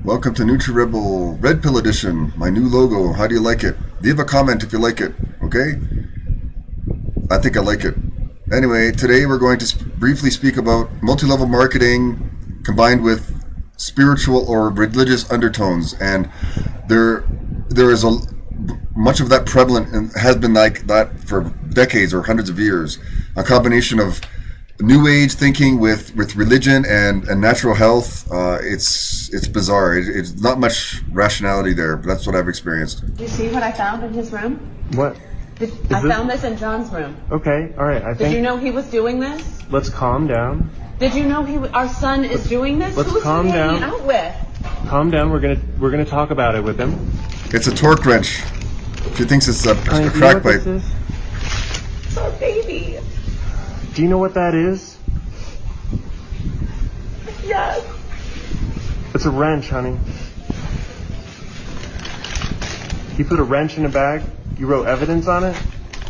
Welcome to NutriRebel Red Pill Edition, my new logo. How do you like it? Leave a comment if you like it, okay? I think I like it. Anyway, today we're going to briefly speak about multi-level marketing combined with spiritual or religious undertones. And there is much of that prevalent and has been like that for decades or hundreds of years. A combination of New Age thinking with religion and natural health. It's bizarre. It's not much rationality there, but that's what I've experienced. Do you see what I found in his room? What? I found this in John's room. Okay, all right. Did you know he was doing this? Let's calm down. Did you know our son is doing this? Let's Who's calm he hanging down. out with? Calm down. We're gonna talk about it with him. It's a torque wrench. She thinks it's a Honey, do you know crack what pipe. this is? It's our baby. Do you know what that is? Yes. It's a wrench, honey. You put a wrench in a bag. You wrote evidence on it.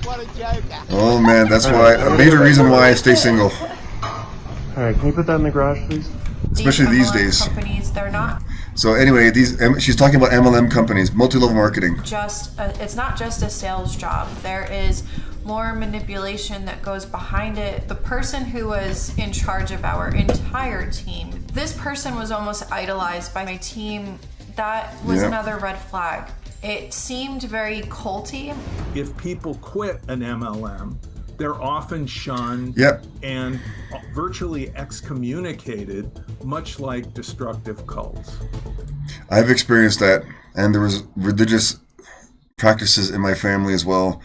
What a joker. Oh man, that's why a major reason why I stay single, All right, can you put that in the garage, please? especially these MLM days. Companies, they're not So anyway, she's talking about MLM companies, multi-level marketing. it's not just a sales job. There is more manipulation that goes behind it. The person who was in charge of our entire team, this person was almost idolized by my team. That was Yeah. another red flag. It seemed very culty. If people quit an MLM, they're often shunned Yep. and virtually excommunicated, much like destructive cults. I've experienced that, and there was religious practices in my family as well.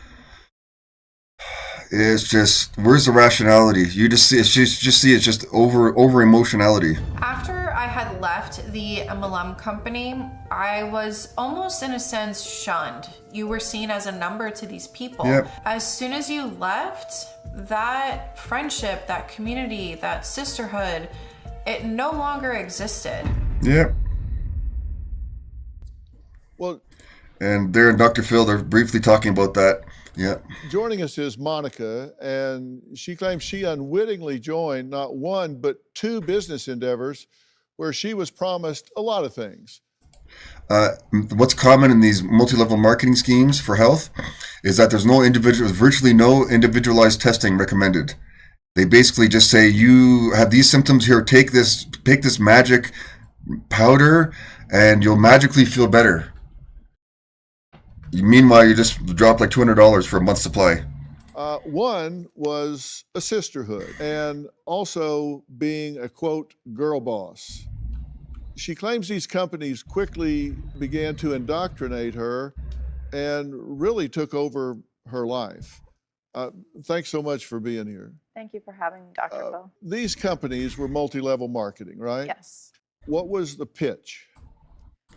It's just, where's the rationality? You just see it's just over emotionality. After I had left the MLM company, I was almost in a sense shunned. You were seen as a number to these people. Yep. As soon as you left, that friendship, that community, that sisterhood, it no longer existed. Yep. Well, And there in Dr. Phil, they're briefly talking about that. Yeah. joining us is Monica, and she claims she unwittingly joined not one, but two business endeavors where she was promised a lot of things. What's common in these multi-level marketing schemes for health is that there's virtually no individualized testing recommended. They basically just say, you have these symptoms here, take this magic powder and you'll magically feel better. Meanwhile, you just drop like $200 for a month's supply. One was a sisterhood and also being a, quote, girl boss. She claims these companies quickly began to indoctrinate her and really took over her life. Thanks so much for being here. Thank you for having me, Dr. Phil. These companies were multi-level marketing, right? Yes. What was the pitch?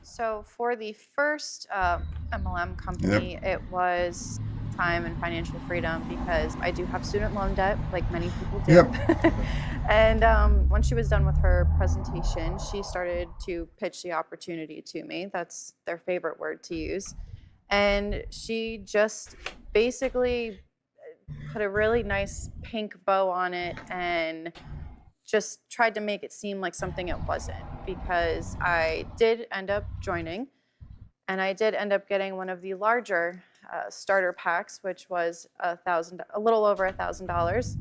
So for the first MLM company, it was time and financial freedom because I do have student loan debt, like many people do. Yep. And once she was done with her presentation, she started to pitch the opportunity to me. That's their favorite word to use. And she just basically put a really nice pink bow on it and just tried to make it seem like something it wasn't, because I did end up joining and I did end up getting one of the larger starter packs, which was a little over $1,000.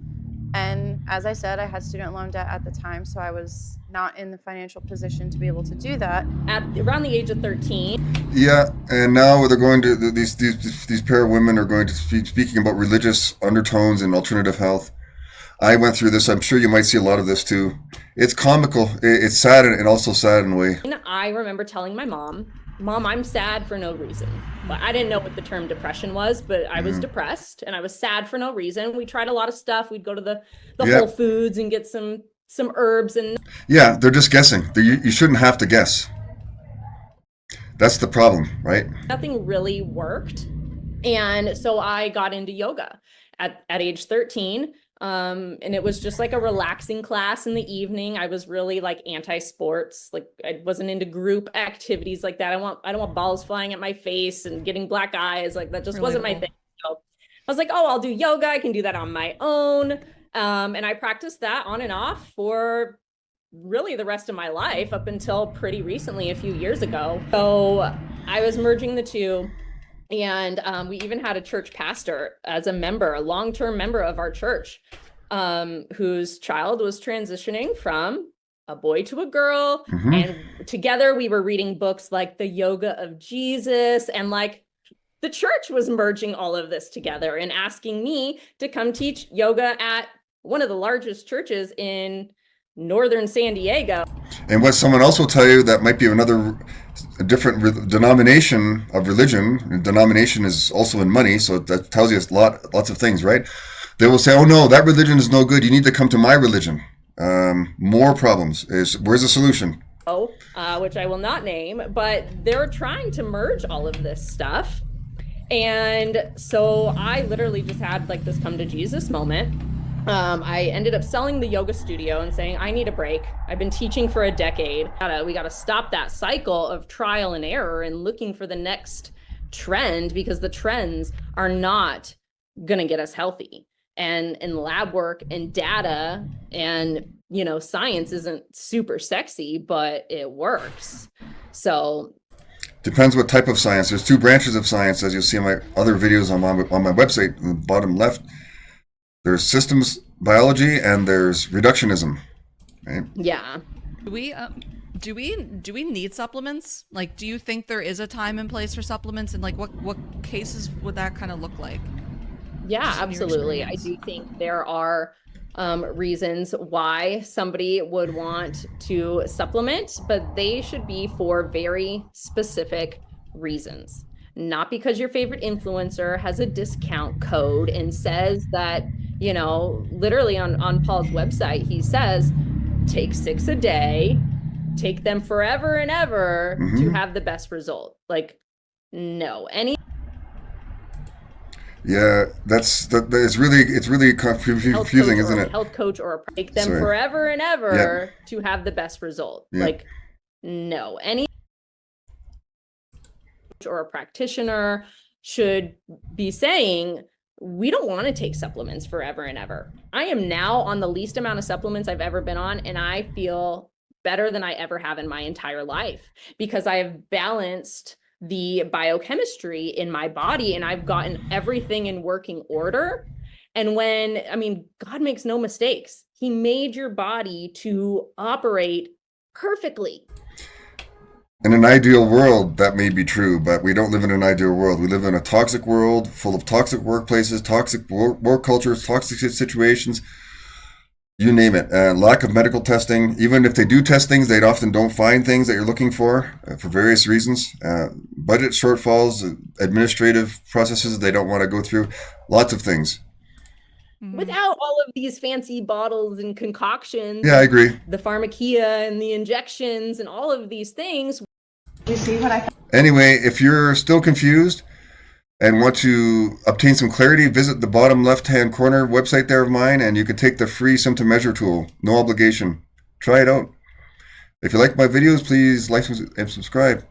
And as I said, I had student loan debt at the time, so I was not in the financial position to be able to do that. At around the age of 13. Yeah, and now they're going to these pair of women are going to speaking about religious undertones and alternative health. I went through this. I'm sure you might see a lot of this too. It's comical. It's sad and also sad in a way. I remember telling my mom, I'm sad for no reason. But I didn't know what the term depression was, but I was depressed and I was sad for no reason. We tried a lot of stuff. We'd go to the Whole Foods and get some herbs and. Yeah, they're just guessing. You shouldn't have to guess. That's the problem, right? Nothing really worked. And so I got into yoga at age 13. And it was just like a relaxing class in the evening. I was really like anti-sports. Like I wasn't into group activities like that. I don't want balls flying at my face and getting black eyes. Like that just wasn't my thing. So I was like, oh, I'll do yoga. I can do that on my own. And I practiced that on and off for really the rest of my life up until pretty recently, a few years ago. So I was merging the two. And we even had a church pastor as a member, a long-term member of our church, whose child was transitioning from a boy to a girl. Mm-hmm. And together we were reading books like The Yoga of Jesus, and like the church was merging all of this together and asking me to come teach yoga at one of the largest churches in northern San Diego. And what someone else will tell you that might be a different denomination of religion. And denomination is also in money, so that tells you lots of things, right? They will say, "Oh no, that religion is no good. You need to come to my religion." More problems. Where's the solution? Which I will not name, but they're trying to merge all of this stuff. And so I literally just had like this come to Jesus moment. I ended up selling the yoga studio and saying, I need a break. I've been teaching for a decade. We got to stop that cycle of trial and error and looking for the next trend, because the trends are not going to get us healthy. And lab work and data and, science isn't super sexy, but it works. So depends what type of science. There's two branches of science, as you'll see in my other videos on my website, in the bottom left. There's systems biology and there's reductionism. Right? Yeah. Do we need supplements? Like, do you think there is a time and place for supplements, and like what cases would that kind of look like? Yeah, absolutely. I do think there are reasons why somebody would want to supplement, but they should be for very specific reasons. Not because your favorite influencer has a discount code and says that, literally on Paul's website, he says, take 6 a day, take them forever and ever to have the best result. Like, no, Yeah, it's really confusing, isn't it? Health coach or take them forever and ever to have the best result. Yeah. Like, no, any or a practitioner should be saying, we don't want to take supplements forever and ever. I am now on the least amount of supplements I've ever been on, and I feel better than I ever have in my entire life, because I have balanced the biochemistry in my body and I've gotten everything in working order. And God makes no mistakes. He made your body to operate perfectly. In an ideal world, that may be true, but we don't live in an ideal world. We live in a toxic world full of toxic workplaces, toxic work cultures, toxic situations, you name it. Lack of medical testing. Even if they do test things, they often don't find things that you're looking for various reasons. Budget shortfalls, administrative processes they don't want to go through, lots of things. Without all of these fancy bottles and concoctions. Yeah, I agree. The pharmakia and the injections and all of these things. You see what I... Anyway, if you're still confused and want to obtain some clarity, visit the bottom left-hand corner website there of mine, and you can take the free symptom measure tool. No obligation. Try it out. If you like my videos, please like and subscribe.